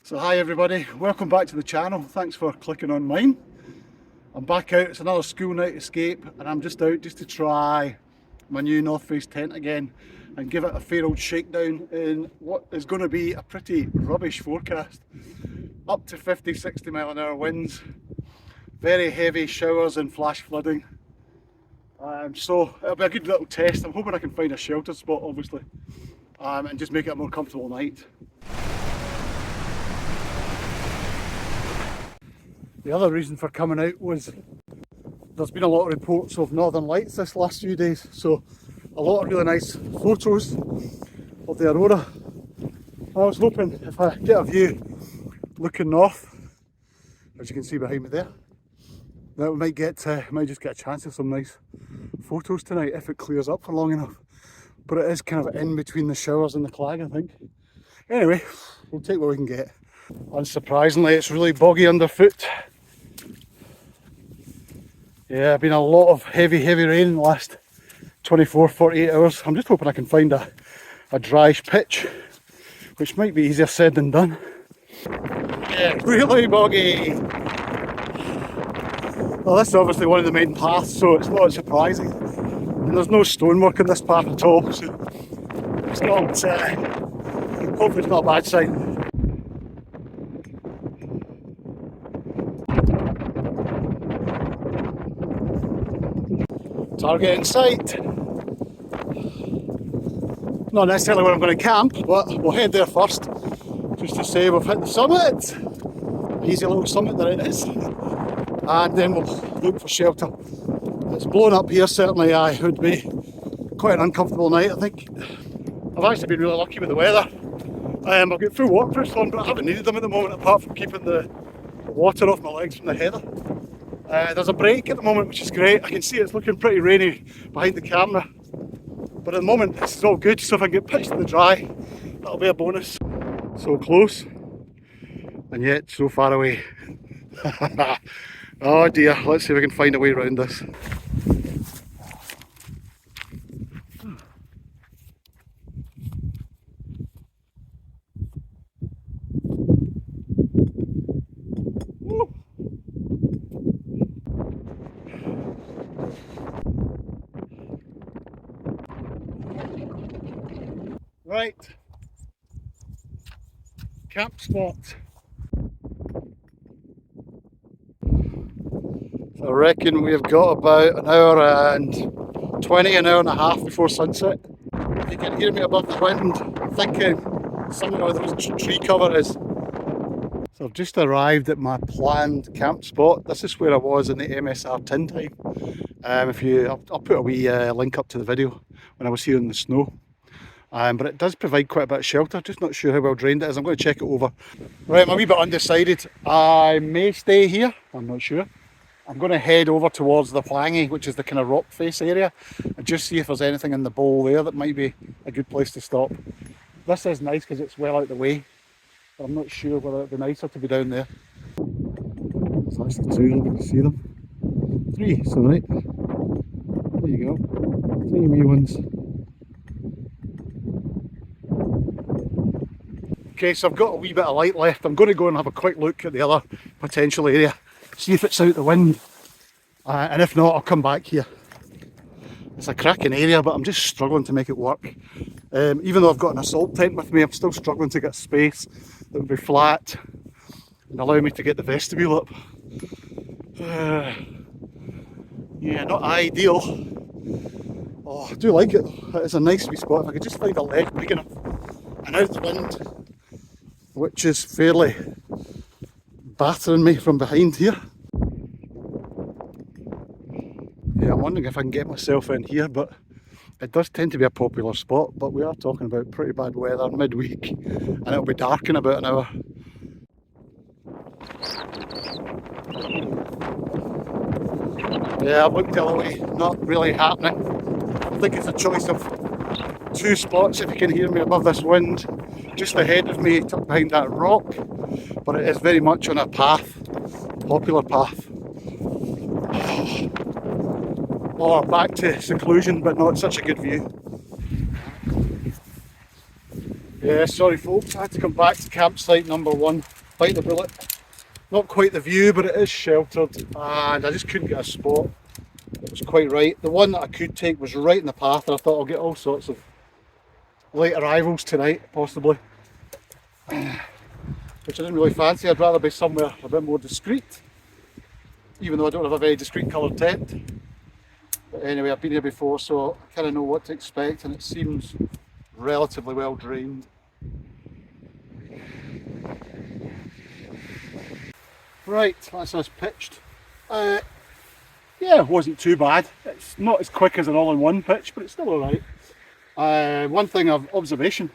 So hi everybody, welcome back to the channel. Thanks for clicking on mine. I'm back out, it's another school night escape and I'm just out just to try my new North Face tent again and give it a fair old shakedown in what is going to be a pretty rubbish forecast. Up to 50-60 mile an hour winds, very heavy showers and flash flooding. So it'll be a good little test. I'm hoping I can find a shelter spot obviously and just make it a more comfortable night. The other reason for coming out was there's been a lot of reports of northern lights this last few days, so a lot of really nice photos of the aurora. I was hoping if I get a view looking north, as you can see behind me there, that we might just get a chance of some nice photos tonight if it clears up for long enough. But it is kind of in between the showers and the clag, I think. Anyway, we'll take what we can get. Unsurprisingly, it's really boggy underfoot. Yeah, been a lot of heavy rain in the last 24-48 hours. I'm just hoping I can find a dryish pitch, which might be easier said than done. Yeah, really boggy. Well, this is obviously one of the main paths, so it's not surprising. And there's no stonework in this path at all, so it's not, hopefully it's not a bad sign. Target in sight. Not necessarily where I'm going to camp, but we'll head there first, just to say we've hit the summit. Easy little summit that it is. And then we'll look for shelter. It's blown up here, certainly it would be quite an uncomfortable night, I think. I've actually been really lucky with the weather. I've got full waterproofs on, but I haven't needed them at the moment, apart from keeping the water off my legs from the heather. There's a break at the moment, which is great. I can see it's looking pretty rainy behind the camera, but at the moment it's all good, so if I can get pitched in the dry, that'll be a bonus. So close, and yet so far away. Oh dear, let's see if we can find a way around this. Right, camp spot. So I reckon we've got about an hour and 20, an hour and a half before sunset. If you can hear me above the wind, I'm thinking something where there tree cover is. So I've just arrived at my planned camp spot. This is where I was in the MSR tin time. I'll put a wee link up to the video when I was here in the snow. But it does provide quite a bit of shelter, just not sure how well drained it is. I'm going to check it over. Right, I'm a wee bit undecided. I may stay here, I'm not sure. I'm going to head over towards the Whangy, which is the kind of rock face area, and just see if there's anything in the bowl there that might be a good place to stop. This is nice because it's well out of the way, but I'm not sure whether it'd be nicer to be down there. There's actually two, I can see them. Three, so right. There you go. Three wee ones. Okay, so I've got a wee bit of light left. I'm going to go and have a quick look at the other potential area, see if it's out the wind, and if not, I'll come back here. It's a cracking area, but I'm just struggling to make it work. Even though I've got an assault tent with me, I'm still struggling to get space that would be flat and allow me to get the vestibule up. Yeah, not ideal. Oh, I do like it though. It's a nice wee spot. If I could just find a ledge big enough and out the wind, which is fairly battering me from behind here. Yeah, I'm wondering if I can get myself in here, but it does tend to be a popular spot, but we are talking about pretty bad weather midweek and it'll be dark in about an hour. Yeah, I've looked the other way, not really happening. I think it's a choice of two spots, if you can hear me above this wind, just ahead of me, tucked behind that rock, but it is very much on a path, popular path. Or back to seclusion, but not such a good view. Yeah, sorry folks, I had to come back to campsite number 1 bite the bullet. Not quite the view, but it is sheltered, and I just couldn't get a spot. It was quite right. The one that I could take was right in the path, and I thought I'll get all sorts of late arrivals tonight, possibly. Which I didn't really fancy. I'd rather be somewhere a bit more discreet, even though I don't have a very discreet coloured tent. But anyway, I've been here before, so I kind of know what to expect, and it seems relatively well drained. Right, that's us pitched. Yeah, it wasn't too bad. It's not as quick as an all-in-one pitch, but it's still alright. One thing of observation,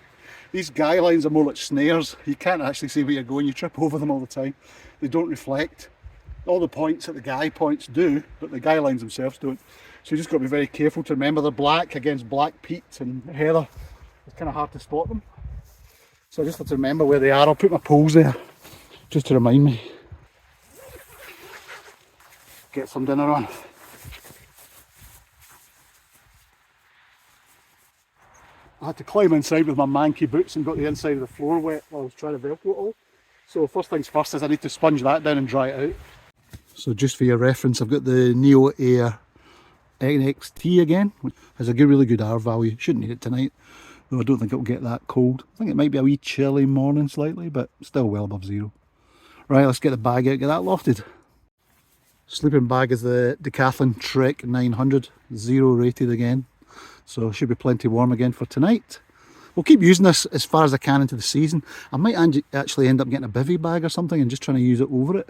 these guy lines are more like snares. You can't actually see where you're going, you trip over them all the time. They don't reflect. All the points that the guy points do, but the guy lines themselves don't. So you just got to be very careful to remember they're black against black peat and heather. It's kind of hard to spot them. So I just have to remember where they are. I'll put my poles there, just to remind me. Get some dinner on. I had to climb inside with my manky boots and got the inside of the floor wet while I was trying to velcro it all. So first things first is I need to sponge that down and dry it out. So just for your reference, I've got the Neo Air NXT again, which has a really good R value. Shouldn't need it tonight, though I don't think it'll get that cold. I think it might be a wee chilly morning slightly, but still well above zero. Right, let's get the bag out, get that lofted. Sleeping bag is the Decathlon Trek 900, 0 rated again, so should be plenty warm again for tonight. We'll keep using this as far as I can into the season. I might actually end up getting a bivvy bag or something and just trying to use it over it,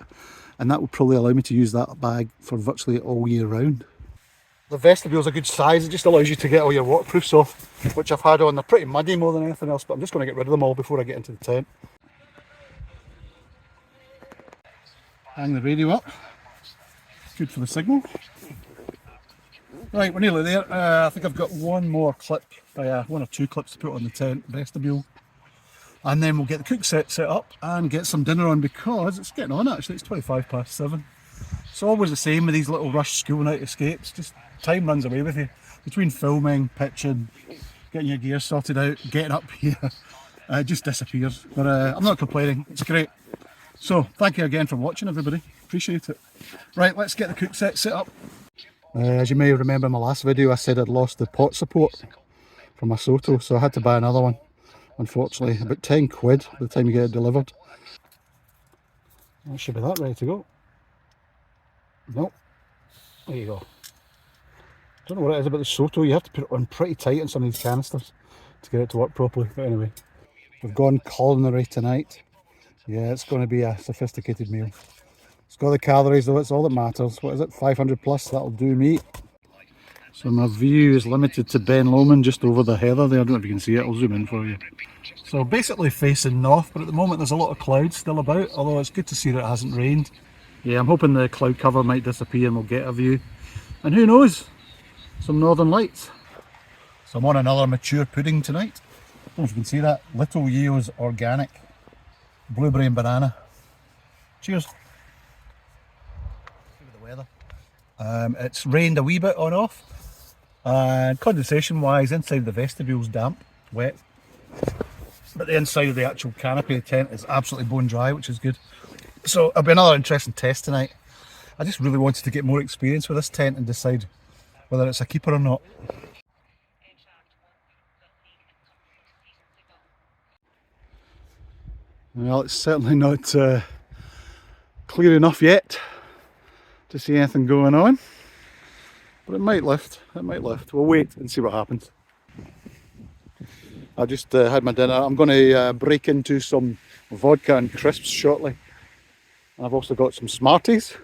and that would probably allow me to use that bag for virtually all year round. The vestibule's a good size, it just allows you to get all your waterproofs off, which I've had on. They're pretty muddy more than anything else, but I'm just going to get rid of them all before I get into the tent. Hang the radio up. Good for the signal. Right, we're nearly there. I think I've got one more clip, one or two clips to put on the tent vestibule, and then we'll get the cook set up and get some dinner on, because it's getting on actually. It's 7:25. It's always the same with these little rush school night escapes. Just time runs away with you between filming, pitching, getting your gear sorted out, getting up here. It just disappears. But I'm not complaining. It's great. So thank you again for watching, everybody. Appreciate it. Right, let's get the cook set up. As you may remember in my last video, I said I'd lost the pot support from my Soto, so I had to buy another one. Unfortunately, about 10 quid by the time you get it delivered. That should be that ready to go. Nope. There you go. Don't know what it is about the Soto, you have to put it on pretty tight on some of these canisters to get it to work properly. But anyway, we've gone culinary tonight. Yeah, it's going to be a sophisticated meal. It's got the calories though, it's all that matters. What is it, 500 plus, that'll do me. So my view is limited to Ben Lomond, just over the heather there. I don't know if you can see it, I'll zoom in for you. So basically facing north, but at the moment there's a lot of clouds still about, although it's good to see that it hasn't rained. Yeah, I'm hoping the cloud cover might disappear and we'll get a view. And who knows, some northern lights. So I'm on another mature pudding tonight. I don't know if you can see that, Little Yeo's Organic. Blueberry and banana. Cheers. Weather. It's rained a wee bit on off, and condensation wise inside the vestibule's damp, wet, but the inside of the actual canopy of the tent is absolutely bone dry, which is good. So it'll be another interesting test tonight. I just really wanted to get more experience with this tent and decide whether it's a keeper or not. Well, it's certainly not clear enough yet to see anything going on, but it might lift, We'll wait and see what happens. I just had my dinner. I'm going to break into some vodka and crisps shortly. And I've also got some Smarties.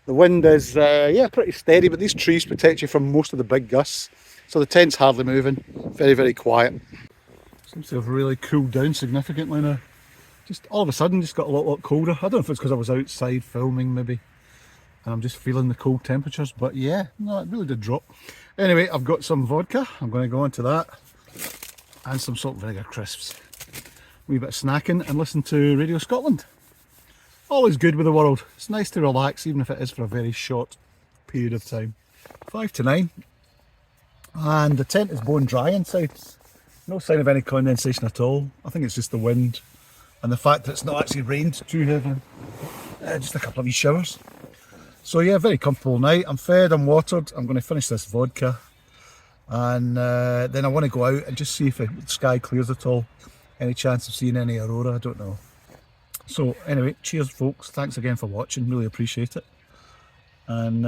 The wind is yeah, pretty steady, but these trees protect you from most of the big gusts, so the tent's hardly moving. Very, very quiet. Seems to have really cooled down significantly now. Just all of a sudden just got a lot colder. I don't know if it's because I was outside filming maybe, and I'm just feeling the cold temperatures, but yeah, no, it really did drop. Anyway, I've got some vodka, I'm going to go into that, and some salt and vinegar crisps. A wee bit of snacking and listen to Radio Scotland. All is good with the world. It's nice to relax, even if it is for a very short period of time. 5 to 9, and the tent is bone dry inside. No sign of any condensation at all. I think it's just the wind and the fact that it's not actually rained too heavily. Just a couple of wee showers. So yeah, very comfortable night. I'm fed, I'm watered. I'm going to finish this vodka, and then I want to go out and just see if the sky clears at all. Any chance of seeing any aurora? I don't know. So anyway, cheers folks. Thanks again for watching. Really appreciate it. And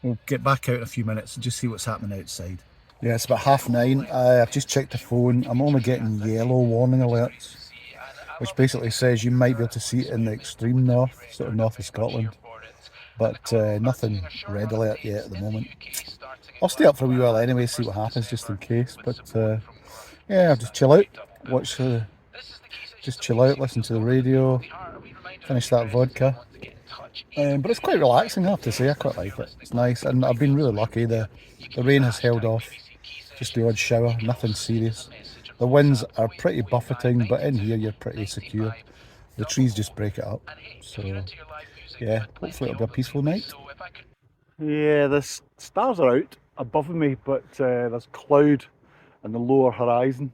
we'll get back out in a few minutes and just see what's happening outside. Yeah, it's about 9:30. I've just checked the phone. I'm only getting yellow warning alerts, which basically says you might be able to see it in the extreme north, sort of north of Scotland. But nothing red alert yet at the moment. I'll stay up for a wee while anyway, see what happens just in case. But yeah, I'll just chill out, just chill out, listen to the radio, finish that vodka. But it's quite relaxing, I have to say. I quite like it. It's nice, and I've been really lucky. The rain has held off, just the odd shower, nothing serious. The winds are pretty buffeting, but in here you're pretty secure. The trees just break it up. So yeah, hopefully it'll be a peaceful night. Yeah, the stars are out above me, but there's cloud in the lower horizon,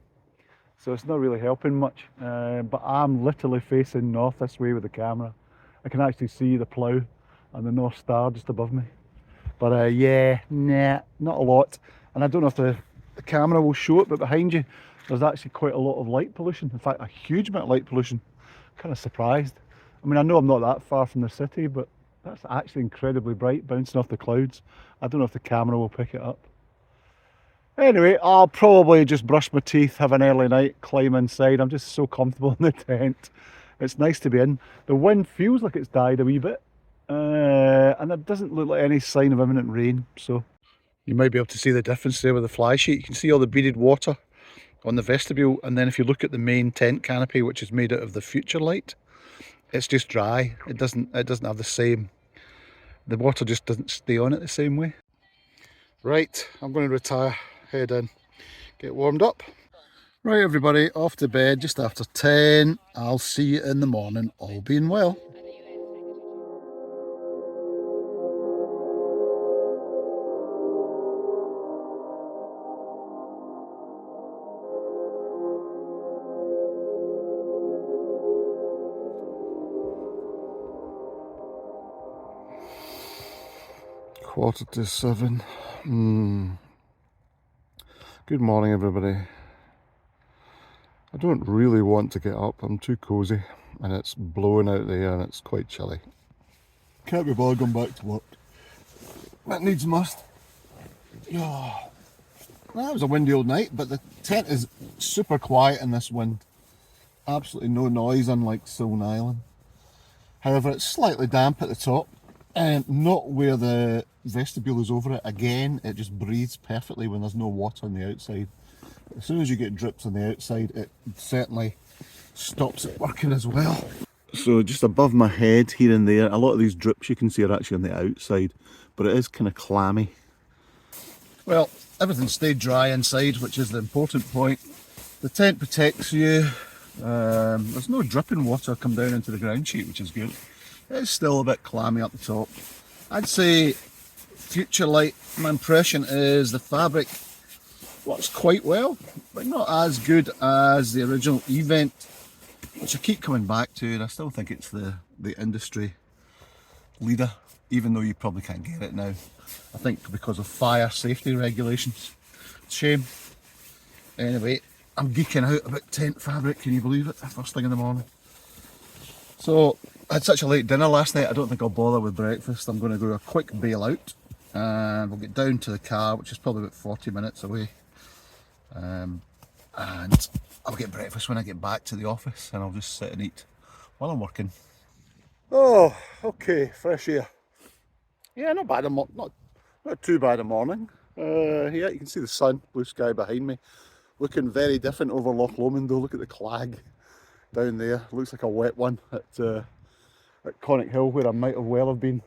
so it's not really helping much. But I'm literally facing north this way with the camera. I can actually see the plough and the North Star just above me. But yeah, nah, not a lot. And I don't know if the camera will show it, but behind you there's actually quite a lot of light pollution. In fact, a huge amount of light pollution. I'm kind of surprised. I mean, I know I'm not that far from the city, but that's actually incredibly bright, bouncing off the clouds. I don't know if the camera will pick it up. Anyway, I'll probably just brush my teeth, have an early night, climb inside. I'm just so comfortable in the tent. It's nice to be in. The wind feels like it's died a wee bit, and it doesn't look like any sign of imminent rain. So you might be able to see the difference there with the fly sheet. You can see all the beaded water on the vestibule, and then if you look at the main tent canopy, which is made out of the Futurelight, it's just dry. It doesn't have the same, the water just doesn't stay on it the same way. Right, I'm going to retire, head in, get warmed up. Right everybody, off to bed just after 10. I'll see you in the morning, all being well. Quarter to 7. Good morning everybody. I don't really want to get up, I'm too cosy, and it's blowing out there and it's quite chilly. Can't be bothered going back to work. That needs must. Oh. Well, that was a windy old night, but the tent is super quiet in this wind. Absolutely no noise, unlike Stone Island. However, it's slightly damp at the top, and not where the vestibule is over it. Again, it just breathes perfectly when there's no water on the outside. As soon as you get drips on the outside, it certainly stops it working as well. So just above my head here and there, a lot of these drips you can see are actually on the outside, but it is kind of clammy. Well, everything stayed dry inside, which is the important point. The tent protects you. There's no dripping water come down into the ground sheet, which is good. It's still a bit clammy up the top. I'd say Futurelight, my impression is the fabric works quite well, but not as good as the original Event, which I keep coming back to, and I still think it's the industry leader, even though you probably can't get it now. I think because of fire safety regulations. Shame. Anyway, I'm geeking out about tent fabric, can you believe it? First thing in the morning. So, I had such a late dinner last night, I don't think I'll bother with breakfast. I'm going to go a quick bail out, and we'll get down to the car, which is probably about 40 minutes away. And I'll get breakfast when I get back to the office, and I'll just sit and eat while I'm working. Oh, okay, fresh air. Yeah, not bad, not too bad a morning. Yeah, you can see the sun, blue sky behind me. Looking very different over Loch Lomond though. Look at the clag down there. Looks like a wet one at Connick Hill, where I might have well have been.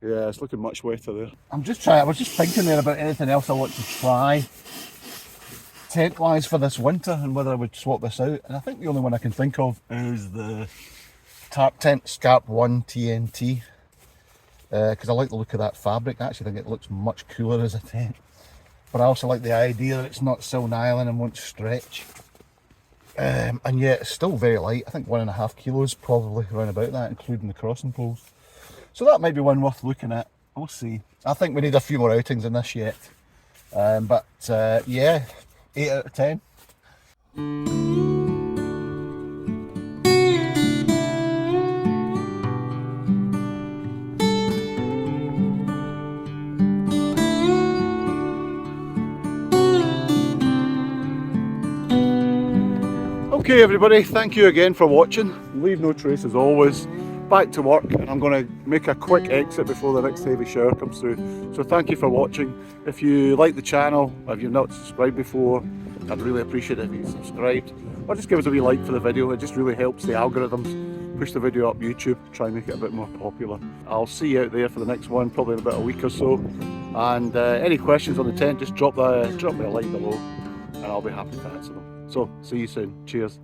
Yeah, it's looking much wetter there. I was just thinking there about anything else I want to try tent wise for this winter, and whether I would swap this out. And I think the only one I can think of is the Tarp Tent Scarp 1 TNT, because I like the look of that fabric. I actually think it looks much cooler as a tent, but I also like the idea that it's not Stone Island and won't stretch. And yet it's still very light. I think 1.5 kilos probably, around about that, including the crossing poles. So that might be one worth looking at. We'll see. I think we need a few more outings in this yet. But yeah, 8 out of 10. Okay everybody, thank you again for watching. Leave no trace as always. Back to work, and I'm going to make a quick exit before the next heavy shower comes through. So thank you for watching. If you like the channel, if you've not subscribed before, I'd really appreciate it if you subscribed. Or just give us a wee like for the video. It just really helps the algorithms push the video up YouTube, try and make it a bit more popular. I'll see you out there for the next one, probably in about a week or so. And any questions on the tent, just drop me a line below and I'll be happy to answer them. So, see you soon. Cheers.